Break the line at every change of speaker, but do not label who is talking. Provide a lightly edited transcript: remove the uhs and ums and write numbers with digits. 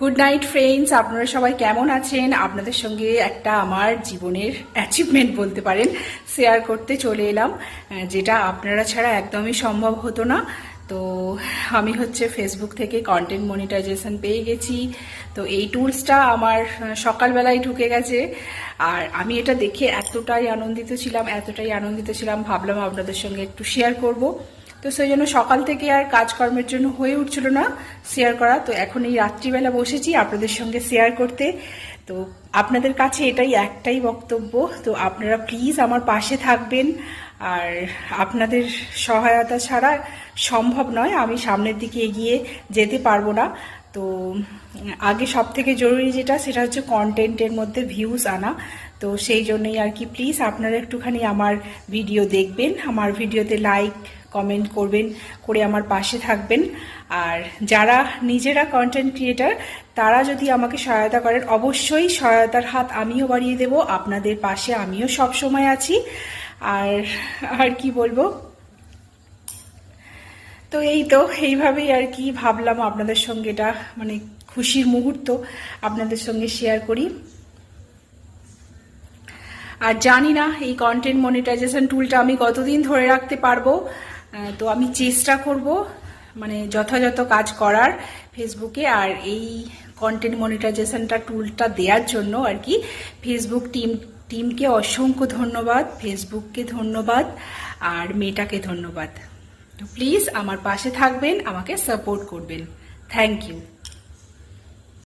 Good night friends, আপনারা সবাই কেমন আছেন? আপনাদের সঙ্গে একটা আমার জীবনের অ্যাচিভমেন্ট বলতে পারেন শেয়ার করতে চলে এলাম, যেটা আপনারা ছাড়া একদমই সম্ভব হতো না। তো আমি ফেসবুক থেকে কন্টেন্ট মনিটাইজেশন পেয়ে গেছি। তো এই টুলসটা আমার সকালবেলায় ঢুকে গেছে, আর আমি এটা দেখে এতটাই আনন্দিত ছিলাম, ভাবলাম আপনাদের সঙ্গে একটু শেয়ার করব। তো সেই জন্য সকাল থেকে আর কাজকর্মের জন্য হয়ে উঠছিল না শেয়ার করা। তো এখন এই রাত্রিবেলা বসেছি আপনাদের সঙ্গে শেয়ার করতে। তো আপনাদের কাছে এটাই একটাই বক্তব্য, তো আপনারা প্লিজ আমার পাশে থাকবেন। আর আপনাদের সহায়তা ছাড়া সম্ভব নয়, আমি সামনের দিকে এগিয়ে যেতে পারবো না। তো আগে সব থেকে জরুরি যেটা, সেটা হচ্ছে কন্টেন্টের মধ্যে ভিউজ আনা। তো সেই জন্যই আর কি, প্লিজ আপনারা একটুখানি আমার ভিডিও দেখবেন, আমার ভিডিওতে লাইক কমেন্ট করবেন, করে আমার পাশে থাকবেন। আর যারা নিজেরা কন্টেন্ট ক্রিয়েটার, তারা যদি আমাকে সহায়তা করেন, অবশ্যই সহায়তার হাত আমিও বাড়িয়ে দেব, আপনাদের পাশে আমিও সব সময় আছি। আর আর কি বলবো, তো এইভাবেই আর কি ভাবলাম আপনাদের সঙ্গে এটা খুশির মুহূর্ত আপনাদের সঙ্গে শেয়ার করি। আর জানি না এই কন্টেন্ট মনিটাইজেশন টুলটা আমি কতদিন ধরে রাখতে পারবো। তো আমি চেষ্টা করব যথাযথ কাজ করার ফেসবুকে। আর এই কন্টেন্ট মনিটাইজেশনটা টুলটা দেওয়ার জন্য আর কি ফেসবুক টিমকে অসংখ্য ধন্যবাদ, ফেসবুককে ধন্যবাদ, আর মেটাকে ধন্যবাদ। তো প্লিজ আমার পাশে থাকবেন, আমাকে সাপোর্ট করবেন। Thank you.